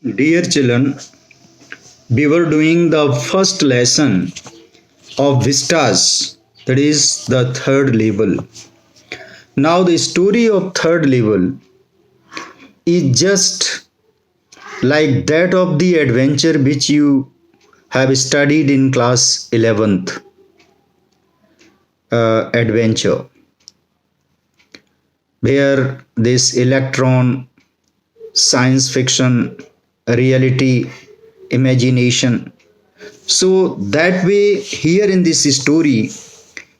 Dear children, we were doing the first lesson of Vistas, that is the third level. Now, the story of third level is just like that of the adventure which you have studied in class 11th adventure, where this electron, science fiction, reality, imagination. So that way, here in this story,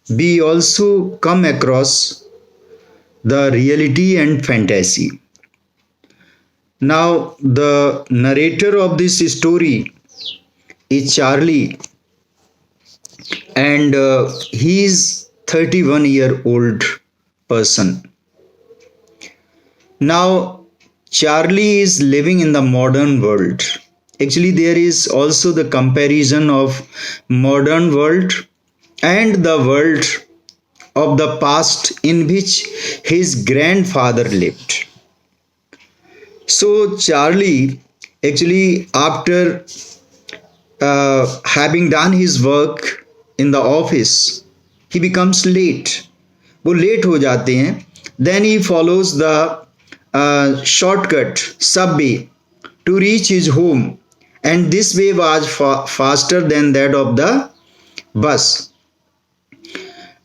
we also come across the reality and fantasy. Now, the narrator of this story is Charlie, and he is 31-year-old person. Now, Charlie is living in the modern world. Actually, there is also the comparison of modern world and the world of the past in which his grandfather lived. So Charlie, actually, after having done his work in the office, he becomes late. वो late हो जाते हैं. Then he follows the shortcut subway to reach his home, and this way was faster than that of the bus.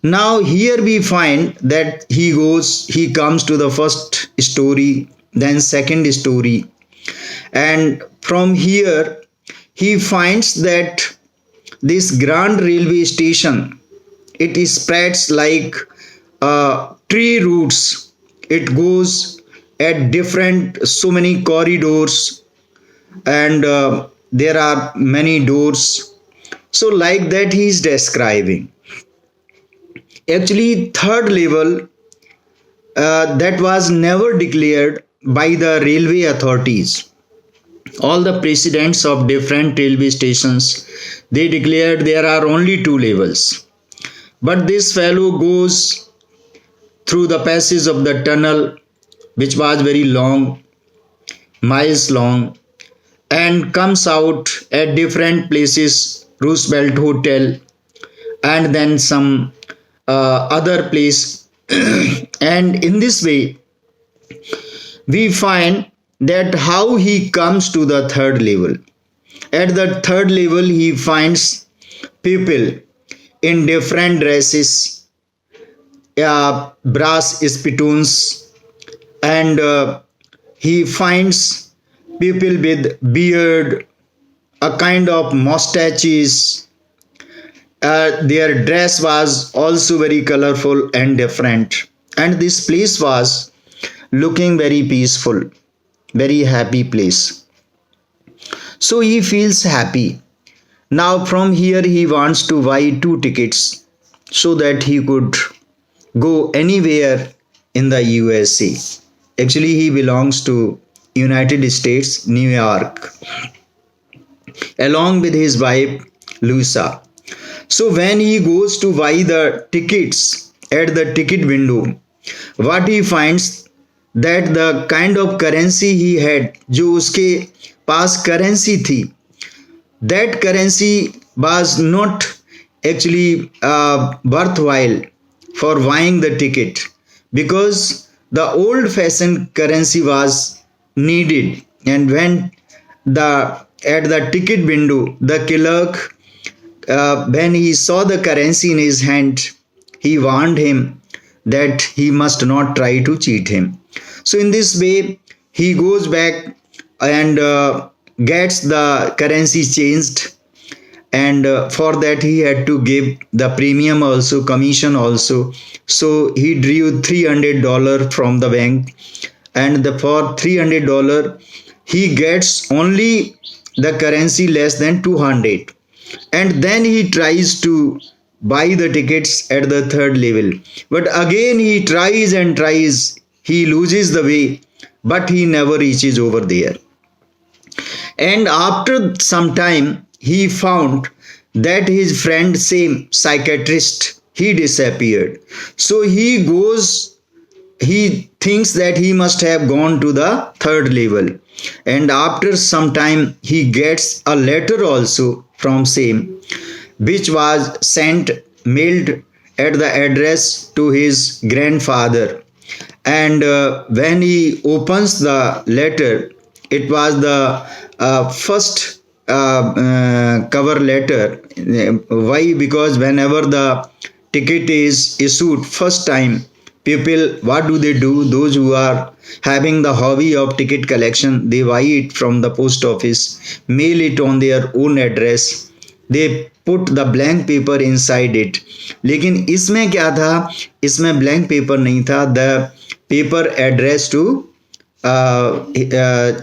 Now here we find that he comes to the first story, then second story, and from here he finds that this grand railway station, it spreads like tree roots. It goes at different so many corridors, and there are many doors. So like that he is describing. Actually, third level that was never declared by the railway authorities. All the presidents of different railway stations, they declared there are only two levels. But this fellow goes through the passage of the tunnel, which was very long, miles long, and comes out at different places, Roosevelt Hotel, and then some other place. And in this way, we find that how he comes to the third level. At the third level, he finds people in different dresses, brass spittoons, and he finds people with beard, a kind of mustaches. Their dress was also very colorful and different, and this place was looking very peaceful, very happy place. So he feels happy. Now from here he wants to buy two tickets so that he could go anywhere in the USA. Actually, he belongs to United States, New York, along with his wife Luisa. So when he goes to buy the tickets at the ticket window, what he finds that the kind of currency he had, जो उसके पास currency थी, that currency was not actually worthwhile for buying the ticket, because the old fashioned currency was needed. And when the at the ticket window, the clerk, when he saw the currency in his hand, he warned him that he must not try to cheat him. So in this way, he goes back and gets the currency changed, and for that he had to give the premium also, commission also. So he drew $300 from the bank, and for $300 he gets only the currency less than 200, and then he tries to buy the tickets at the third level. But again he tries and tries, he loses the way, but he never reaches over there. And after some time he found that his friend, same psychiatrist, he disappeared. So he goes he thinks that he must have gone to the third level, and after some time he gets a letter also from same, which was sent mailed at the address to his grandfather. And when he opens the letter, it was the first cover letter. Why? Because whenever the ticket is issued first time, people, what do? Those who are having the hobby of ticket collection, they buy it from the post office, mail it on their own address, they put the blank paper inside it. लेकिन इसमें क्या था, इसमें blank paper नहीं था. The paper addressed to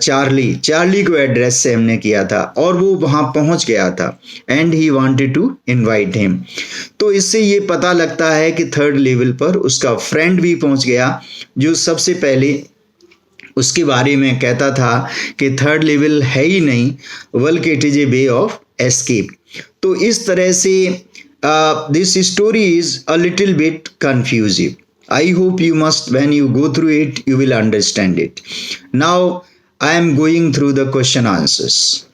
Charlie को address से हमने किया था और वो वहां पहुंच गया था. And he wanted to invite him. तो इससे ये पता लगता है कि थर्ड लेवल पर उसका फ्रेंड भी पहुंच गया, जो सबसे पहले उसके बारे में कहता था कि थर्ड लेवल है ही नहीं, बल्कि it is a way of escape. तो इस तरह से this story is a little bit confusive. I hope you must, when you go through it, you will understand it. Now I am going through the question answers.